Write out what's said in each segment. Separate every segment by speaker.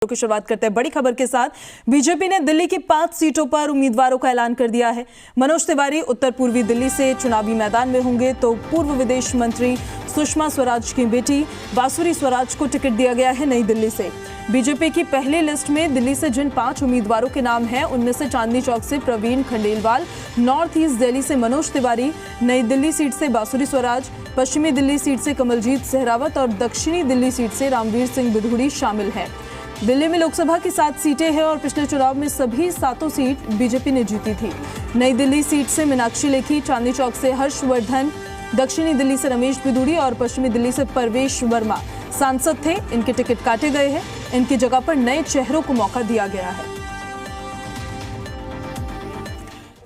Speaker 1: की शुरुआत करते हैं बड़ी खबर के साथ। बीजेपी ने दिल्ली की 5 सीटों पर उम्मीदवारों का ऐलान कर दिया है। मनोज तिवारी उत्तर पूर्वी दिल्ली से चुनावी मैदान में होंगे, तो पूर्व विदेश मंत्री सुषमा स्वराज की बेटी बांसुरी स्वराज को टिकट दिया गया है नई दिल्ली से। बीजेपी की पहली लिस्ट में दिल्ली से जिन 5 उम्मीदवारों के नाम हैं, उनमें से चांदनी चौक से प्रवीण खंडेलवाल, नॉर्थ ईस्ट दिल्ली से मनोज तिवारी, नई दिल्ली सीट से बांसुरी स्वराज, पश्चिमी दिल्ली सीट से कमलजीत सहरावत और दक्षिणी दिल्ली सीट से रामवीर सिंह बिधूड़ी शामिल हैं। दिल्ली में लोकसभा की 7 सीटें हैं और पिछले चुनाव में सभी 7 सीट बीजेपी ने जीती थी। नई दिल्ली सीट से मीनाक्षी लेखी, चांदनी चौक से हर्षवर्धन, दक्षिणी दिल्ली से रमेश बिधूड़ी और पश्चिमी दिल्ली से परवेश वर्मा सांसद थे। इनके टिकट काटे गए हैं। इनकी जगह पर नए चेहरों को मौका दिया गया है।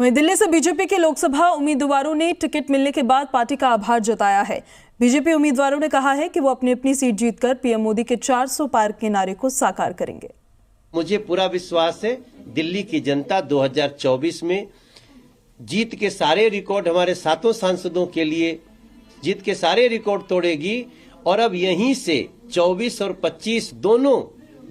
Speaker 1: वहीं दिल्ली से बीजेपी के लोकसभा उम्मीदवारों ने टिकट मिलने के बाद पार्टी का आभार जताया है। बीजेपी उम्मीदवारों ने कहा है कि वो अपनी अपनी सीट जीतकर पीएम मोदी के 400 पार के नारे को साकार करेंगे।
Speaker 2: मुझे पूरा विश्वास है दिल्ली की जनता 2024 में जीत के सारे रिकॉर्ड हमारे 7 सांसदों के लिए जीत के सारे रिकॉर्ड तोड़ेगी और अब यहीं से 24 और 25 दोनों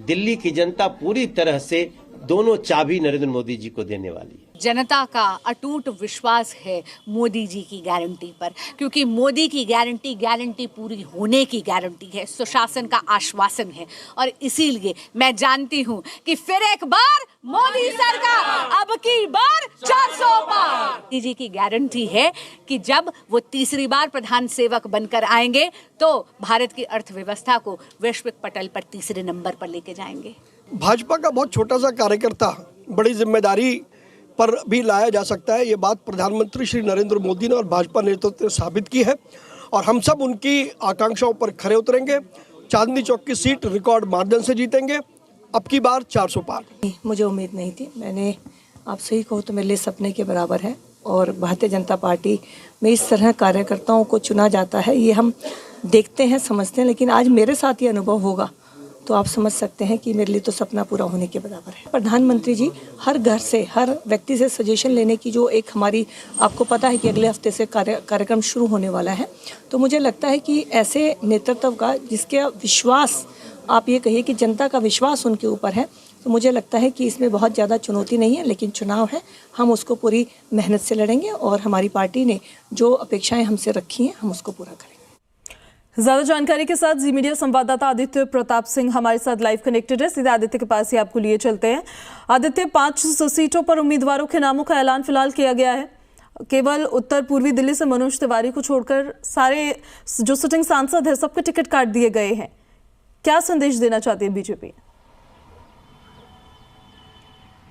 Speaker 2: दिल्ली की जनता पूरी तरह से दोनों चाबी नरेंद्र मोदी जी को देने वाली है।
Speaker 3: जनता का अटूट विश्वास है मोदी जी की गारंटी पर, क्योंकि मोदी की गारंटी पूरी होने की गारंटी है, सुशासन का आश्वासन है। और इसीलिए मैं जानती हूं कि फिर एक बार मोदी सरकार, अब की बार 400 पार। मोदी जी की गारंटी है कि जब वो तीसरी बार प्रधान सेवक बनकर आएंगे तो भारत की अर्थव्यवस्था को वैश्विक पटल पर तीसरे नंबर पर लेके जाएंगे।
Speaker 4: भाजपा का बहुत छोटा सा कार्यकर्ता बड़ी जिम्मेदारी पर भी लाया जा सकता है। ये बात प्रधानमंत्री श्री नरेंद्र मोदी ने और भाजपा नेतृत्व ने साबित की है और हम सब उनकी आकांक्षाओं पर खरे उतरेंगे। चांदनी चौक की सीट रिकॉर्ड मार्जिन से जीतेंगे। अब की बार 400 पार।
Speaker 5: मुझे उम्मीद नहीं थी। मैंने आप सही कहो तो मेरे लिए सपने के बराबर है और भारतीय जनता पार्टी में इस तरह कार्यकर्ताओं को चुना जाता है, ये हम देखते हैं, समझते हैं। लेकिन आज मेरे साथ ये अनुभव होगा तो आप समझ सकते हैं कि मेरे लिए तो सपना पूरा होने के बराबर है। प्रधानमंत्री जी हर घर से, हर व्यक्ति से सजेशन लेने की जो एक हमारी, आपको पता है कि अगले हफ्ते से कार्यक्रम शुरू होने वाला है, तो मुझे लगता है कि ऐसे नेतृत्व का जिसके विश्वास, आप ये कहिए कि जनता का विश्वास उनके ऊपर है, तो मुझे लगता है कि इसमें बहुत ज़्यादा चुनौती नहीं है। लेकिन चुनाव है, हम उसको पूरी मेहनत से लड़ेंगे और हमारी पार्टी ने जो अपेक्षाएँ हमसे रखी हैं हम उसको पूरा करेंगे।
Speaker 1: ज्यादा जानकारी के साथ जी मीडिया संवाददाता आदित्य प्रताप सिंह हमारे साथ लाइव कनेक्टेड है। सीधे आदित्य के पास ही आपको लिए चलते हैं। आदित्य, 5 सीटों पर उम्मीदवारों के नामों का ऐलान फिलहाल किया गया है। केवल उत्तर पूर्वी दिल्ली से मनोज तिवारी को छोड़कर सारे जो सिटिंग सांसद है सबके टिकट काट दिए गए हैं। क्या संदेश देना चाहती है बीजेपी?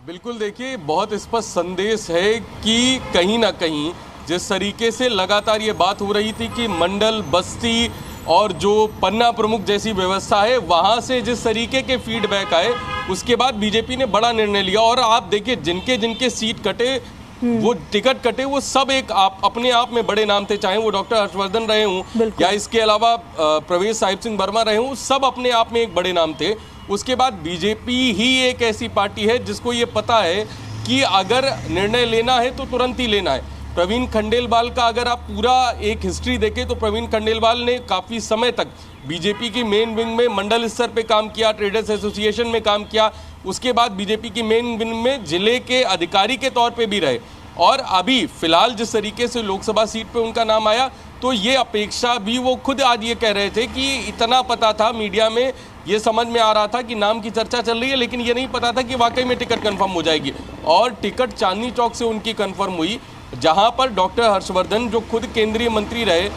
Speaker 6: बिल्कुल, देखिए, बहुत स्पष्ट संदेश है कि कहीं ना कहीं जिस तरीके से लगातार ये बात हो रही थी कि मंडल, बस्ती और जो पन्ना प्रमुख जैसी व्यवस्था है, वहाँ से जिस तरीके के फीडबैक आए, उसके बाद बीजेपी ने बड़ा निर्णय लिया। और आप देखिए, जिनके जिनके सीट कटे, वो टिकट कटे, वो सब एक अपने आप में बड़े नाम थे। चाहे वो डॉक्टर हर्षवर्धन रहे हों या इसके अलावा प्रवेश साहिब सिंह वर्मा रहे हों, सब अपने आप में एक बड़े नाम थे। उसके बाद बीजेपी ही एक ऐसी पार्टी है जिसको ये पता है कि अगर निर्णय लेना है तो तुरंत ही लेना है। प्रवीण खंडेलवाल का अगर आप पूरा एक हिस्ट्री देखें तो प्रवीण खंडेलवाल ने काफ़ी समय तक बीजेपी की मेन विंग में मंडल स्तर पे काम किया, ट्रेडर्स एसोसिएशन में काम किया। उसके बाद बीजेपी की मेन विंग में जिले के अधिकारी के तौर पे भी रहे। और अभी फिलहाल जिस तरीके से लोकसभा सीट पे उनका नाम आया, तो ये अपेक्षा भी वो खुद आज ये कह रहे थे कि इतना पता था, मीडिया में ये समझ में आ रहा था कि नाम की चर्चा चल रही है, लेकिन ये नहीं पता था कि वाकई में टिकट कन्फर्म हो जाएगी। और टिकट चांदनी चौक से उनकी कन्फर्म हुई, जहां पर डॉक्टर हर्षवर्धन, जो खुद केंद्रीय मंत्री रहे,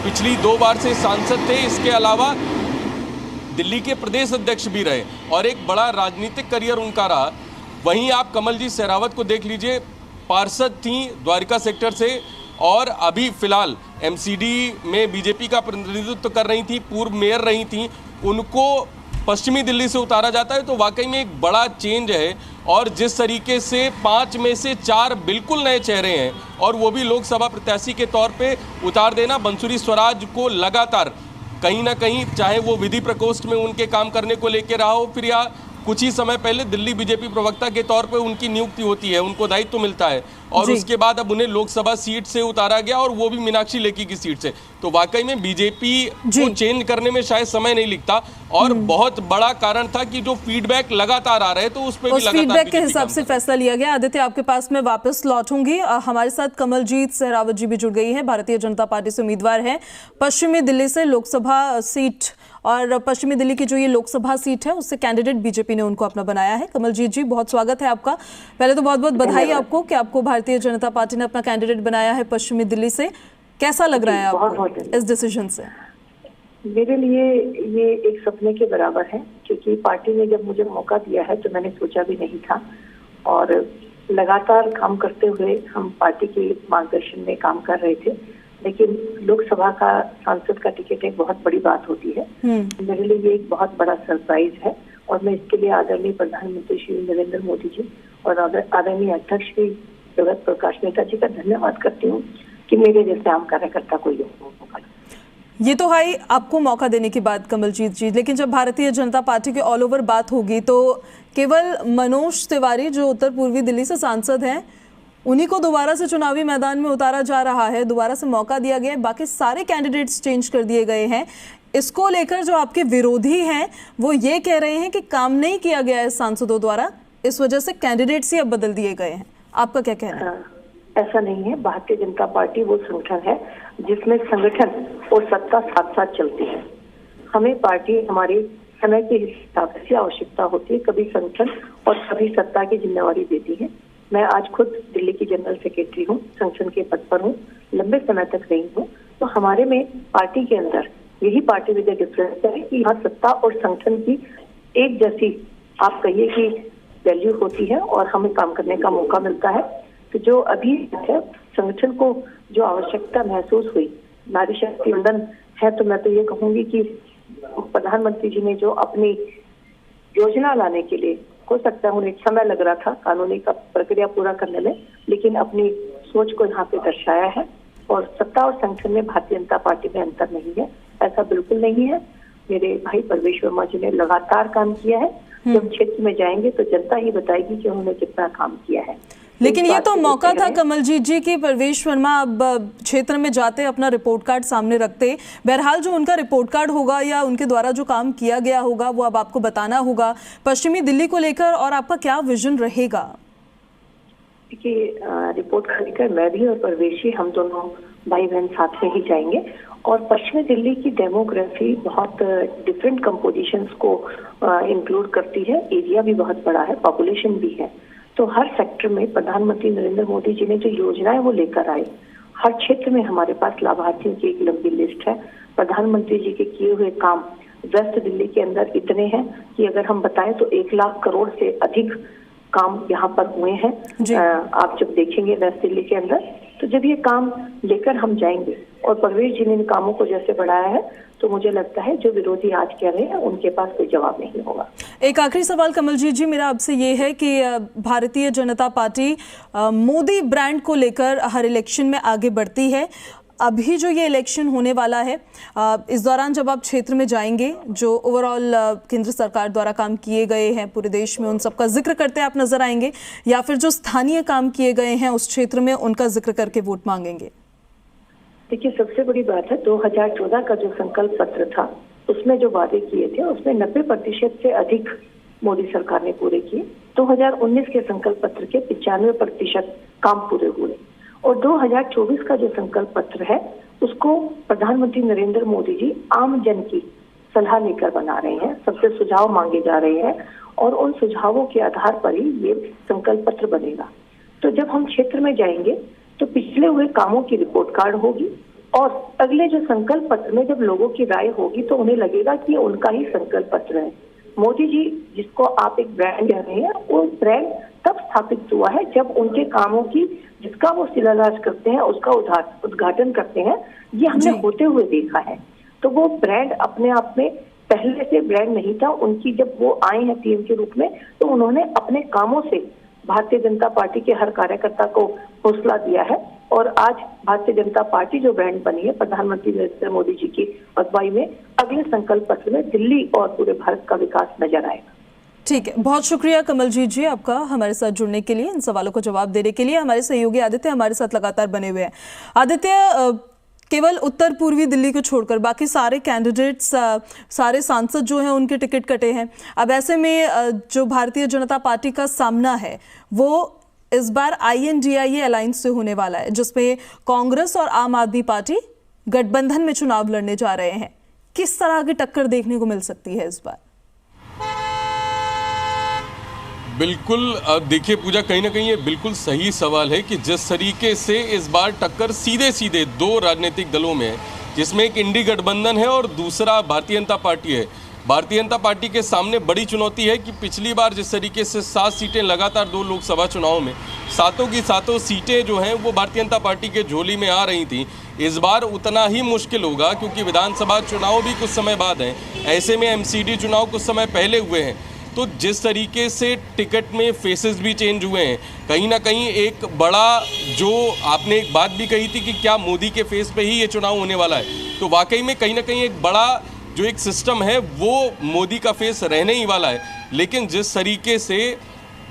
Speaker 6: पिछली 2 बार से सांसद थे, इसके अलावा दिल्ली के प्रदेश अध्यक्ष भी रहे और एक बड़ा राजनीतिक करियर उनका रहा। वहीं आप कमलजीत सहरावत को देख लीजिए, पार्षद थी द्वारिका सेक्टर से और अभी फिलहाल एमसीडी में बीजेपी का प्रतिनिधित्व कर रही थी, पूर्व मेयर रही थी। उनको पश्चिमी दिल्ली से उतारा जाता है, तो वाकई में एक बड़ा चेंज है। और जिस तरीके से 5 में से 4 बिल्कुल नए चेहरे हैं और वो भी लोकसभा प्रत्याशी के तौर पे उतार देना, बांसुरी स्वराज को लगातार कहीं ना कहीं, चाहे वो विधि प्रकोष्ठ में उनके काम करने को लेकर रहा हो, फिर या कुछ ही समय पहले दिल्ली बीजेपी प्रवक्ता के तौर पे उनकी नियुक्ति होती है, उनको दायित्व मिलता है और उसके बाद अब उन्हें लोकसभा सीट से उतारा गया और वो भी मीनाक्षी लेखी की सीट से। तो वाकई में बीजेपी को चेंज करने में शायद समय नहीं लिखता और बहुत बड़ा कारण था कि जो फीडबैक लगातार आ रहे तो उस पर भी लगातार
Speaker 1: फीडबैक के हिसाब से फैसला लिया गया। आदित्य, आपके पास मैं वापस लौटूंगी। हमारे साथ कमलजीत सहरावत जी भी जुड़ गई है, भारतीय जनता पार्टी से उम्मीदवार है पश्चिमी दिल्ली से लोकसभा सीट, और पश्चिमी दिल्ली की जो ये लोकसभा सीट है उससे कैंडिडेट बीजेपी ने उनको अपना बनाया है। कमलजीत जी, बहुत स्वागत है आपका। पहले तो बहुत बहुत बधाई आपको कि आपको भारतीय जनता पार्टी ने अपना कैंडिडेट बनाया है पश्चिमी दिल्ली से। कैसा लग रहा है आपको इस डिसीजन से?
Speaker 7: मेरे लिए ये एक सपने के बराबर है, क्योंकि पार्टी ने जब मुझे मौका दिया है तो मैंने सोचा भी नहीं था, और लगातार काम करते हुए हम पार्टी के मार्गदर्शन में काम कर रहे थे। लेकिन लोकसभा का सांसद का टिकट एक बहुत बड़ी बात होती है। मेरे लिए ये एक बहुत बड़ा सरप्राइज है और मैं इसके लिए आदरणीय प्रधानमंत्री श्री नरेंद्र मोदी जी और आदरणीय अध्यक्ष श्री जगत प्रकाश नड्डा जी का धन्यवाद करती हूँ कि मेरे जैसे आम कार्यकर्ता को ये मौका।
Speaker 1: ये तो है आपको मौका देने की बात कमलजीत जी, लेकिन जब भारतीय जनता पार्टी के ऑल ओवर बात होगी तो केवल मनोज तिवारी जो उत्तर पूर्वी दिल्ली से सांसद हैं उन्हीं को दोबारा से चुनावी मैदान में उतारा जा रहा है, दोबारा से मौका दिया गया है, बाकी सारे कैंडिडेट्स चेंज कर दिए गए हैं। इसको लेकर जो आपके विरोधी हैं वो ये कह रहे हैं कि काम नहीं किया गया है सांसदों द्वारा, इस वजह से कैंडिडेट्स ही अब बदल दिए गए हैं। आपका क्या कहना है?
Speaker 7: ऐसा नहीं है। भारतीय जनता पार्टी वो संगठन है जिसमें संगठन और सत्ता साथ साथ चलती है। हमें पार्टी हमारे समय के हिसाब से आवश्यकता होती है, कभी संगठन और कभी सत्ता की जिम्मेवारी देती है। मैं आज खुद दिल्ली की जनरल सेक्रेटरी हूँ, संगठन के पद पर हूँ, लंबे समय तक रही हूँ। तो हमारे में पार्टी के अंदर यही पार्टी विद डिफरेंस है कि यहाँ सत्ता और संगठन की एक जैसी आप कहिए कि वैल्यू होती है और हमें काम करने का मौका मिलता है। तो जो अभी है संगठन को जो आवश्यकता महसूस हुई, नारी शक्ति वंदन है, तो मैं तो ये कहूंगी कि प्रधानमंत्री जी ने जो अपनी योजना लाने के लिए, हो सकता है उन्हें समय लग रहा था कानूनी का प्रक्रिया पूरा करने में, लेकिन अपनी सोच को यहाँ पे दर्शाया है। और सत्ता और संगठन में भारतीय जनता पार्टी में अंतर नहीं है, ऐसा बिल्कुल नहीं है। मेरे भाई परवेश वर्मा जी ने लगातार काम किया है। जब क्षेत्र में जाएंगे तो जनता ही बताएगी कि उन्होंने कितना काम किया है।
Speaker 1: लेकिन ये तो मौका था कमलजीत जी की परवेश वर्मा अब क्षेत्र में जाते अपना रिपोर्ट कार्ड सामने रखते। बहरहाल जो उनका रिपोर्ट कार्ड होगा या उनके द्वारा जो काम किया गया होगा वो अब आपको बताना होगा पश्चिमी दिल्ली को लेकर, और आपका क्या विजन रहेगा?
Speaker 7: देखिए, रिपोर्ट कार्ड लेकर मैं भी और परवेशी हम दोनों भाई बहन साथ में ही जाएंगे। और पश्चिमी दिल्ली की डेमोग्राफी बहुत डिफरेंट कंपोजिशंस को इंक्लूड करती है। एरिया भी बहुत बड़ा है, पॉपुलेशन भी है। तो हर सेक्टर में प्रधानमंत्री नरेंद्र मोदी जी ने जो योजनाएं वो लेकर आए, हर क्षेत्र में हमारे पास लाभार्थियों की एक लंबी लिस्ट है। प्रधानमंत्री जी के किए हुए काम वेस्ट दिल्ली के अंदर इतने हैं कि अगर हम बताएं तो 1 लाख करोड़ से अधिक काम यहाँ पर हुए हैं। आप जब देखेंगे वेस्ट दिल्ली के अंदर, तो जब ये काम लेकर हम जाएंगे और परवेश जी ने इन कामों को जैसे बढ़ाया है, तो मुझे लगता है जो विरोधी आज कह रहे हैं उनके पास कोई जवाब नहीं होगा।
Speaker 1: एक आखिरी सवाल कमलजीत जी मेरा आपसे ये है कि भारतीय जनता पार्टी मोदी ब्रांड को लेकर हर इलेक्शन में आगे बढ़ती है। अभी जो ये इलेक्शन होने वाला है, इस दौरान जब आप क्षेत्र में जाएंगे, जो ओवरऑल केंद्र सरकार द्वारा काम किए गए हैं पूरे देश में, उन सबका जिक्र करते आप नजर आएंगे, या फिर जो स्थानीय काम किए गए हैं उस क्षेत्र में उनका जिक्र करके वोट मांगेंगे?
Speaker 7: देखिए, सबसे बड़ी बात है 2014 का जो संकल्प पत्र था उसमें जो वादे किए थे उसमें 90% से अधिक मोदी सरकार ने पूरे किए। 2019 के संकल्प पत्र के 95% काम पूरे हुए। और 2024 का जो संकल्प पत्र है उसको प्रधानमंत्री नरेंद्र मोदी जी आम जन की सलाह लेकर बना रहे हैं, सबसे सुझाव मांगे जा रहे हैं और उन सुझावों के आधार पर ही ये संकल्प पत्र बनेगा। तो जब हम क्षेत्र में जाएंगे तो पिछले हुए कामों की रिपोर्ट कार्ड होगी और अगले जो संकल्प पत्र में जब लोगों की राय होगी तो उन्हें लगेगा कि उनका ही संकल्प पत्र है। मोदी जी जिसको आप एक ब्रांड कह रहे हैं, वो ब्रांड तब स्थापित हुआ है जब उनके कामों की जिसका वो शिलान्यास करते हैं उसका उद्घाटन करते हैं, ये हमने होते हुए देखा है। तो वो ब्रांड अपने आप में पहले से ब्रांड नहीं था। उनकी जब वो आए हैं पीएम के रूप में तो उन्होंने अपने कामों से भारतीय जनता पार्टी के हर कार्यकर्ता को हौसला दिया है। और आज भारतीय जनता पार्टी जो ब्रांड बनी है प्रधानमंत्री नरेंद्र मोदी जी की अगुवाई में, अगले संकल्प पत्र में दिल्ली और पूरे भारत का विकास नजर आएगा।
Speaker 1: ठीक है, बहुत शुक्रिया कमलजीत जी आपका हमारे साथ जुड़ने के लिए, इन सवालों का जवाब देने के लिए। हमारे सहयोगी आदित्य हमारे साथ लगातार बने हुए हैं। आदित्य, केवल उत्तर पूर्वी दिल्ली को छोड़कर बाकी सारे कैंडिडेट्स, सारे सांसद जो हैं उनके टिकट कटे हैं। अब ऐसे में जो भारतीय जनता पार्टी का सामना है वो इस बार INDIA अलायंस से होने वाला है, जिसमें कांग्रेस और आम आदमी पार्टी गठबंधन में चुनाव लड़ने जा रहे हैं। किस तरह की टक्कर देखने को मिल सकती है इस बार?
Speaker 6: बिल्कुल, देखिए पूजा, कहीं ना कहीं ये बिल्कुल सही सवाल है कि जिस तरीके से इस बार टक्कर सीधे सीधे दो राजनीतिक दलों में है, जिसमें एक इंडी गठबंधन है और दूसरा भारतीय जनता पार्टी है। भारतीय जनता पार्टी के सामने बड़ी चुनौती है कि पिछली बार जिस तरीके से 7 सीटें लगातार 2 लोकसभा चुनाव में, सातों की सातों सीटें जो हैं वो भारतीय जनता पार्टी के झोली में आ रही थी। इस बार उतना ही मुश्किल होगा क्योंकि विधानसभा चुनाव भी कुछ समय बाद हैं, ऐसे में MCD चुनाव कुछ समय पहले हुए हैं। तो जिस तरीके से टिकट में फेसेस भी चेंज हुए हैं, कहीं ना कहीं एक बड़ा, जो आपने एक बात भी कही थी कि क्या मोदी के फेस पे ही ये चुनाव होने वाला है, तो वाकई में कहीं ना कहीं एक बड़ा जो एक सिस्टम है वो मोदी का फेस रहने ही वाला है। लेकिन जिस तरीके से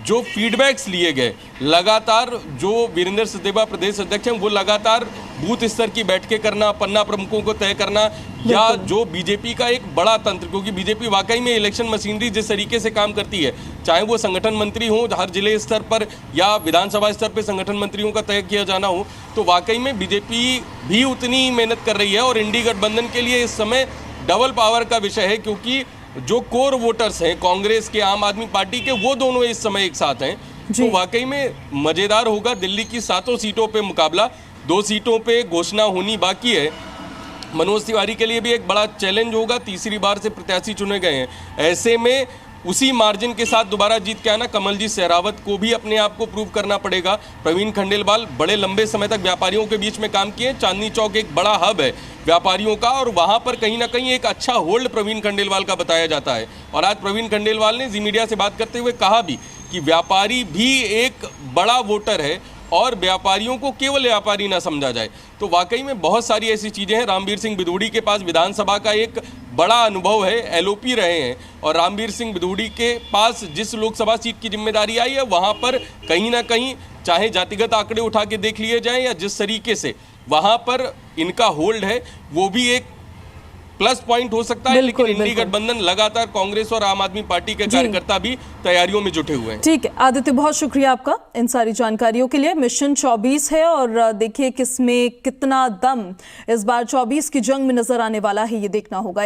Speaker 6: जो फीडबैक्स लिए गए, लगातार जो वीरेंद्र सचदेवा प्रदेश अध्यक्ष हैं वो लगातार बूथ स्तर की बैठकें करना, पन्ना प्रमुखों को तय करना, या जो बीजेपी का एक बड़ा तंत्र, क्योंकि बीजेपी वाकई में इलेक्शन मशीनरी जिस तरीके से काम करती है, चाहे वो संगठन मंत्री हो हर जिले स्तर पर या विधानसभा स्तर पर संगठन मंत्रियों का तय किया जाना हो, तो वाकई में बीजेपी भी उतनी मेहनत कर रही है। और इंडी गठबंधन के लिए इस समय डबल पावर का विषय है, क्योंकि जो कोर वोटर्स हैं कांग्रेस के, आम आदमी पार्टी के, वो दोनों इस समय एक साथ हैं। तो वाकई में मजेदार होगा। दिल्ली की 7 सीटों पे मुकाबला, 2 सीटों पे घोषणा होनी बाकी है। मनोज तिवारी के लिए भी एक बड़ा चैलेंज होगा, तीसरी बार से प्रत्याशी चुने गए हैं। ऐसे में उसी मार्जिन के साथ दोबारा जीत के आना कमलजीत शेरावत को भी अपने आप को प्रूव करना पड़ेगा। प्रवीण खंडेलवाल बड़े लंबे समय तक व्यापारियों के बीच में काम किए। चांदनी चौक एक बड़ा हब है व्यापारियों का, और वहां पर कहीं ना कहीं एक अच्छा होल्ड प्रवीण खंडेलवाल का बताया जाता है। और आज प्रवीण खंडेलवाल ने जी मीडिया से बात करते हुए कहा भी कि व्यापारी भी एक बड़ा वोटर है और व्यापारियों को केवल व्यापारी ना समझा जाए। तो वाकई में बहुत सारी ऐसी चीज़ें हैं। रामवीर सिंह बिधूड़ी के पास विधानसभा का एक बड़ा अनुभव है, LOP रहे हैं, और रामवीर सिंह बिधूड़ी के पास जिस लोकसभा सीट की जिम्मेदारी आई है वहाँ पर कहीं ना कहीं, चाहे जातिगत आंकड़े उठा के देख लिए जाएं या जिस तरीके से वहाँ पर इनका होल्ड है, वो भी एक प्लस पॉइंट हो सकता है। लेकिन इंडी गठबंधन लगातार कांग्रेस और आम आदमी पार्टी के कार्यकर्ता भी तैयारियों में जुटे हुए हैं।
Speaker 1: ठीक है आदित्य, बहुत शुक्रिया आपका इन सारी जानकारियों के लिए। मिशन 24 है और देखिए किसमें कितना दम इस बार 24 की जंग में नजर आने वाला है, ये देखना होगा।